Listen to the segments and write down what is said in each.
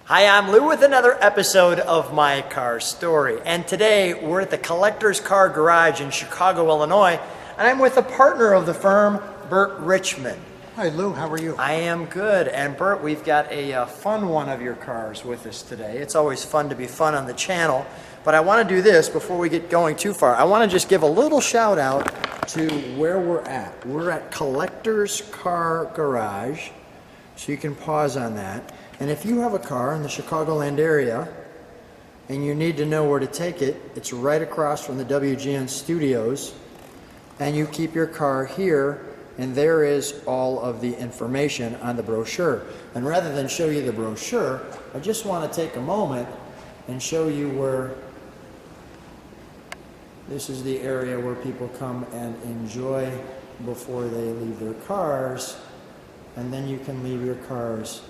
Hi, I'm Lou with another episode of My Car Story. And today we're at the Collector's Car Garage in Chicago, Illinois. And I'm with a partner of the firm, Burt Richmond. Hi Lou, how are you? I am good. And Burt, we've got a fun one of your cars with us today. It's always fun to be fun on the channel. But I want to do this before we get going too far. I want to just give a little shout out to where we're at. We're at Collector's Car Garage. So you can pause on that. And if you have a car in the Chicagoland area and you need to know where to take it, it's right across from the WGN studios. And you keep your car here, and there is all of the information on the brochure. And rather than show you the brochure, I just want to take a moment and show you where this is the area where people come and enjoy before they leave their cars. And then you can leave your cars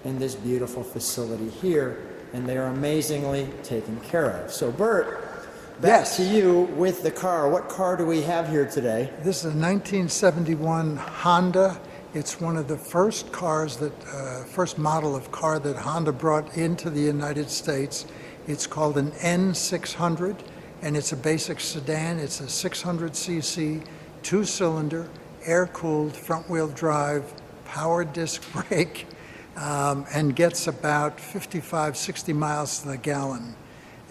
in this beautiful facility here, and they are amazingly taken care of. So Burt, back to you with the car. What car do we have here today? This is a 1971 Honda. It's one of the first cars that, first model of car that Honda brought into the United States. It's called an N600, and it's a basic sedan. It's a 600cc, two-cylinder, air-cooled, front-wheel drive, power disc brake, and gets about 55, 60 miles to the gallon.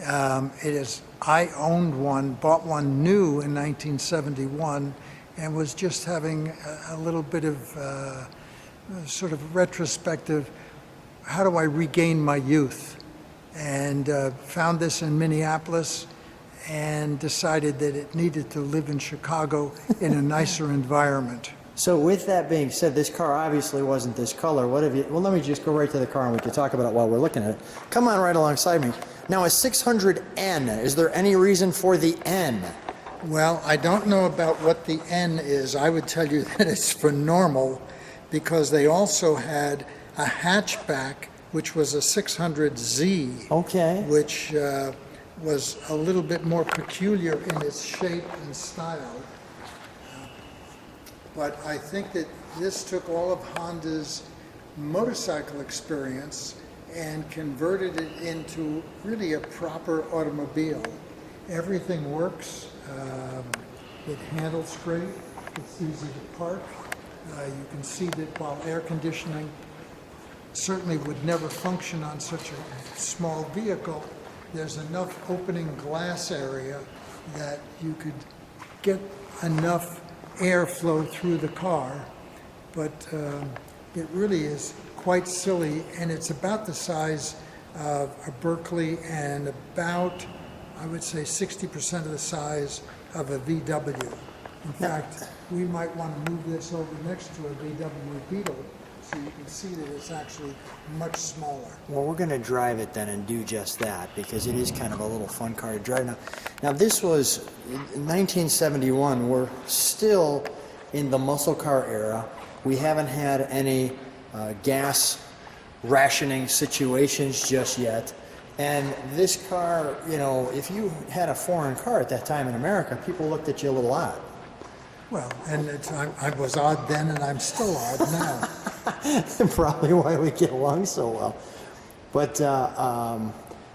I owned one, bought one new in 1971, and was just having a little bit of sort of retrospective, how do I regain my youth? And found this in Minneapolis and decided that it needed to live in Chicago in a nicer environment. So with that being said, this car obviously wasn't this color. What have you, well, let me just go right to the car and we can talk about it while we're looking at it. Come on right alongside me. Now a 600N, is there any reason for the N? Well, I don't know about what the N is. I would tell you that it's for normal, because they also had a hatchback, which was a 600Z, okay, which was a little bit more peculiar in its shape and style. But I think that this took all of Honda's motorcycle experience and converted it into really a proper automobile. Everything works. It handles great. It's easy to park. You can see that while air conditioning certainly would never function on such a small vehicle, there's enough opening glass area that you could get enough airflow through the car. But it really is quite silly, and it's about the size of a Berkeley and about, I would say, 60% of the size of a VW. In fact, we might want to move this over next to a VW Beetle so you can see that it's actually much smaller. Well, we're going to drive it then and do just that, because it is kind of a little fun car to drive. Now this was 1971. We're still in the muscle car era. We haven't had any gas rationing situations just yet. And this car, you know, if you had a foreign car at that time in America, people looked at you a little odd. Well, and I was odd then, and I'm still odd now. Probably why we get along so well. But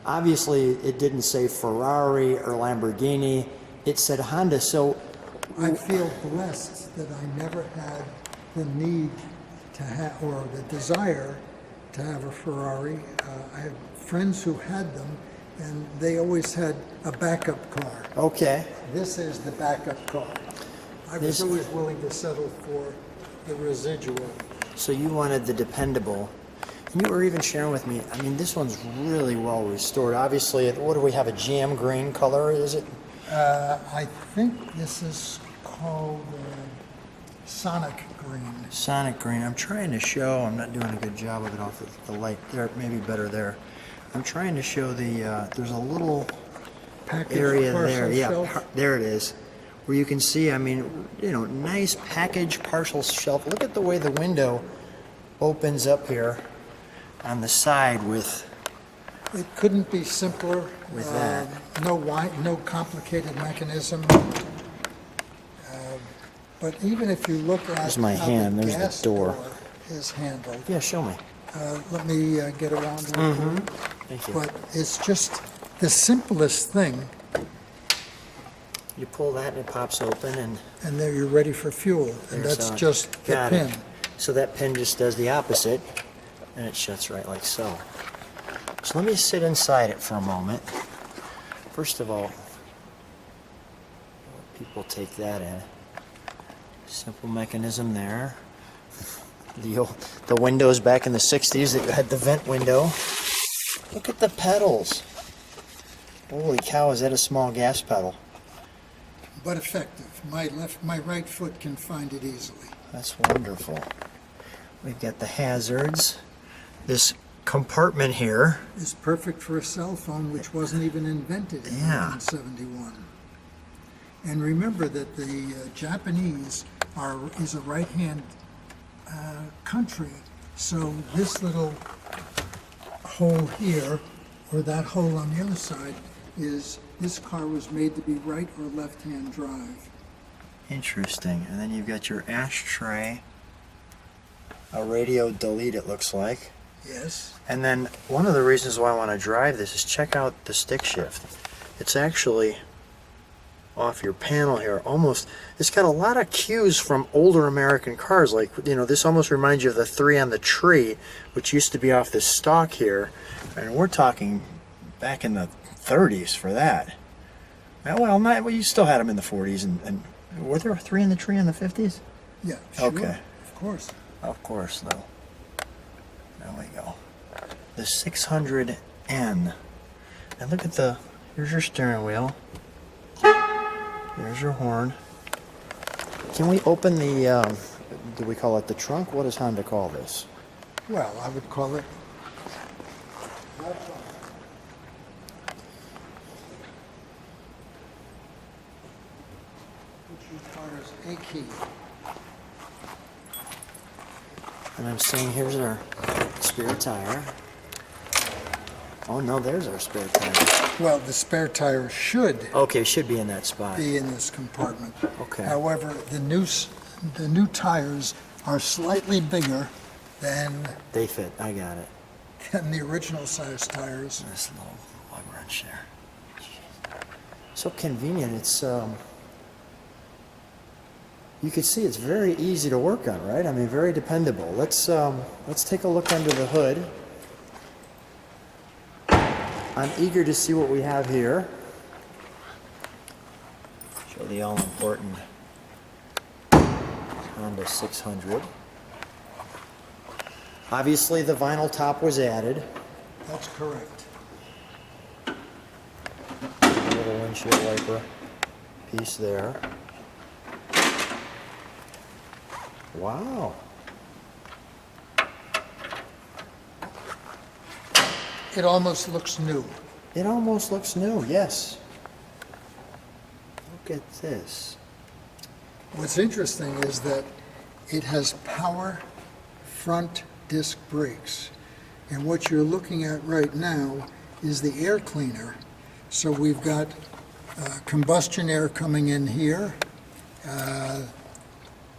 obviously it didn't say Ferrari or Lamborghini. It said Honda. So I feel blessed that I never had the need to have, or the desire to have a Ferrari. I have friends who had them, and they always had a backup car. okay. This is the backup car. I was always willing to settle for the residual. So you wanted the dependable. And you were even sharing with me, I mean, this one's really well restored. Obviously, what do we have, a GM green color, is it? I think this is called Sonic Green. Sonic green. I'm trying to show, I'm not doing a good job of it off of the light there, maybe better there. I'm trying to show the, there's a little Package area parcel there. Yeah, shelf. there it is. Where you can see, I mean, you know, nice package parcel shelf. Look at the way the window opens up here on the side with It couldn't be simpler. With that. No complicated mechanism. But even if you look at There's my how hand, the there's the gas door. is handled, Yeah, show me. Let me get around real quick. Thank you. But it's just the simplest thing, You pull that and it pops open, and and there you're ready for fuel. And there's that's a- just the got pin. it. So that pin just does the opposite, and it shuts right like so. So let me sit inside it for a moment. First of all, people take that in. Simple mechanism there. The windows back in the 60s that had the vent window. Look at the pedals. Holy cow, is that a small gas pedal? But effective. My right foot can find it easily. That's wonderful. We've got the hazards. This compartment here. It's perfect for a cell phone, which wasn't even invented in Yeah. 1971. And remember that the Japanese is a right-hand country, so this little hole here, or that hole on the other side, this car was made to be right or left-hand drive. Interesting. And then you've got your ashtray. A radio delete, it looks like. Yes. And then one of the reasons why I want to drive this is check out the stick shift. It's actually off your panel here. Almost, it's got a lot of cues from older American cars. Like, you know, this almost reminds you of the 3 on the tree, which used to be off this stalk here. And we're talking back in the 30s for that. Well, you still had them in the 40s. And were there 3 in the tree in the 50s? Yeah, sure. Okay. Of course. Of course, though. There we go. The 600N. And look at here's your steering wheel. There's your horn. Can we open the, do we call it the trunk? What does Honda call this? Well, I would call it. Which requires a key. And I'm seeing here's our spare tire. Oh no, there's our spare tire. Well, the spare tire should Okay, should be in that spot. be in this compartment. Okay. However, the new tires are slightly bigger than They fit, I got it. the original size tires. This little lug wrench there. So convenient. It's you can see it's very easy to work on, right? I mean, very dependable. Let's take a look under the hood. I'm eager to see what we have here. Show the all-important Honda 600. Obviously, the vinyl top was added. That's correct. A little windshield wiper piece there. Wow. It almost looks new. It almost looks new, yes. Look at this. What's interesting is that it has power front disc brakes. And what you're looking at right now is the air cleaner. So we've got combustion air coming in here.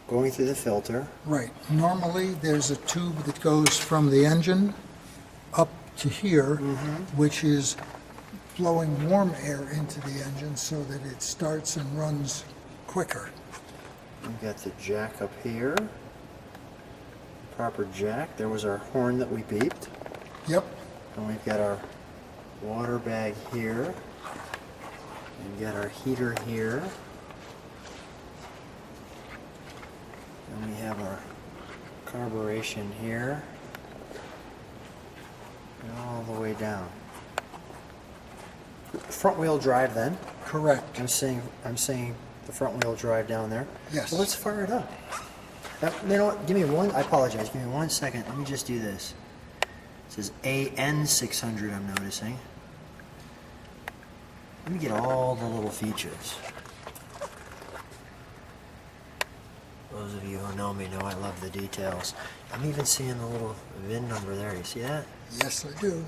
Going through the filter. Right. Normally, there's a tube that goes from the engine up to here, which is blowing warm air into the engine so that it starts and runs quicker. We've got the jack up here. Proper jack. There was our horn that we beeped. Yep. And we've got our water bag here. We've got our heater here. And we have our carburation here. And all the way down. Front wheel drive then. Correct. I'm saying the front wheel drive down there. Yes. Well, let's fire it up. Now, you know what? Give me one. I apologize. Give me 1 second. Let me just do this. It says N600. I'm noticing. Let me get all the little features. Those of you who know me know I love the details. I'm even seeing the little VIN number there. You see that? Yes, I do.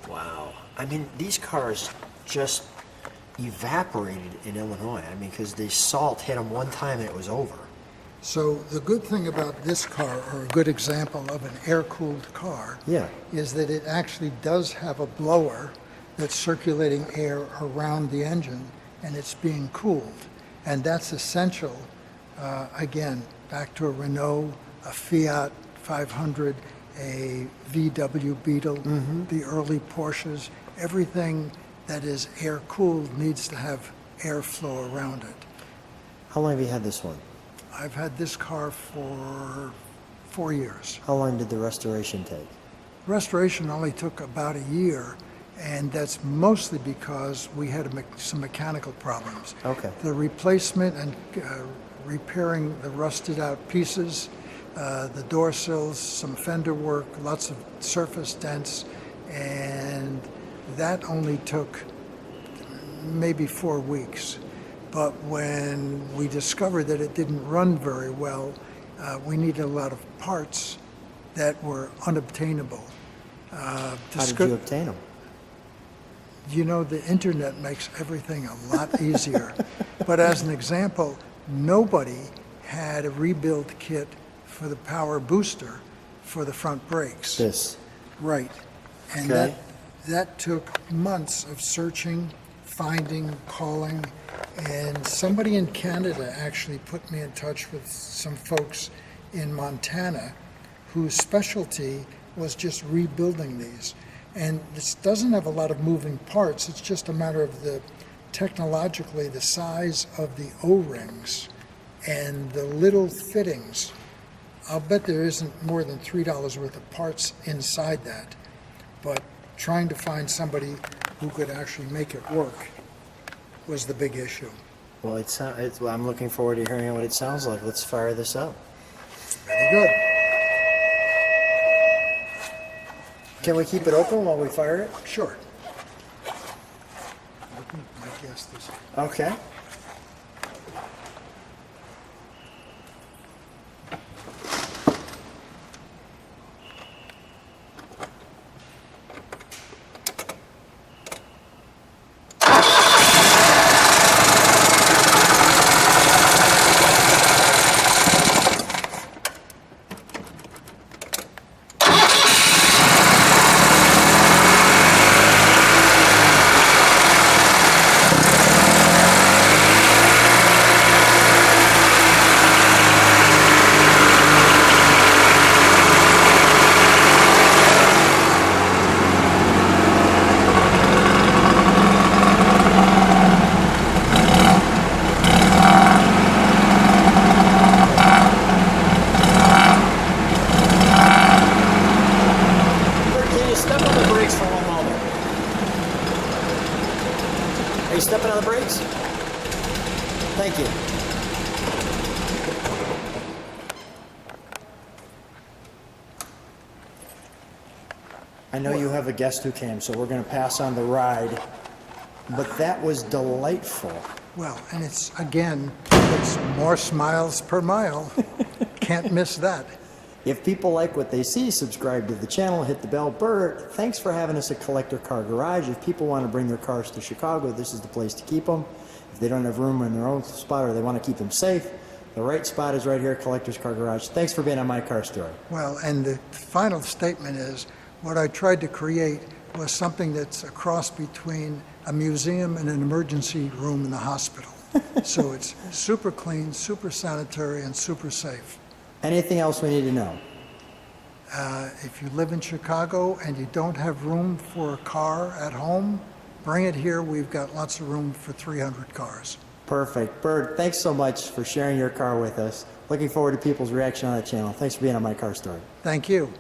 Wow. I mean, these cars just evaporated in Illinois. I mean, because the salt hit them one time and it was over. So the good thing about this car, or a good example of an air-cooled car, Yeah. is that it actually does have a blower that's circulating air around the engine, and it's being cooled. And that's essential, again, back to a Renault, a Fiat 500, a VW Beetle, the early Porsches, everything that is air-cooled needs to have airflow around it. How long have you had this one? I've had this car for 4 years. How long did the restoration take? Restoration only took about a year, and that's mostly because we had some mechanical problems. Okay. The replacement and repairing the rusted out pieces, the door sills, some fender work, lots of surface dents, and that only took maybe 4 weeks. But when we discovered that it didn't run very well, we needed a lot of parts that were unobtainable. How did you obtain them? You know, the internet makes everything a lot easier. But as an example, nobody had a rebuild kit for the power booster for the front brakes. This. Right. And Okay. that took months of searching, finding, calling, and somebody in Canada actually put me in touch with some folks in Montana whose specialty was just rebuilding these. And this doesn't have a lot of moving parts. It's just a matter of technologically, the size of the O-rings and the little fittings. I'll bet there isn't more than $3 worth of parts inside that. But trying to find somebody who could actually make it work was the big issue. Well, well, I'm looking forward to hearing what it sounds like. Let's fire this up. Very good. Can we keep it open while we fire it? Sure. I guess this. Okay. Are you stepping on the brakes? Thank you. I know you have a guest who came, so we're going to pass on the ride. But that was delightful. Well, and it's more smiles per mile. Can't miss that. If people like what they see, subscribe to the channel, hit the bell. Burt, thanks for having us at Collector Car Garage. If people want to bring their cars to Chicago, this is the place to keep them. If they don't have room in their own spot or they want to keep them safe, the right spot is right here at Collector's Car Garage. Thanks for being on My Car Story. Well, and the final statement is, what I tried to create was something that's a cross between a museum and an emergency room in the hospital. So it's super clean, super sanitary, and super safe. Anything else we need to know? If you live in Chicago and you don't have room for a car at home, bring it here. We've got lots of room for 300 cars. Perfect. Burt, thanks so much for sharing your car with us. Looking forward to people's reaction on the channel. Thanks for being on My Car Story. Thank you.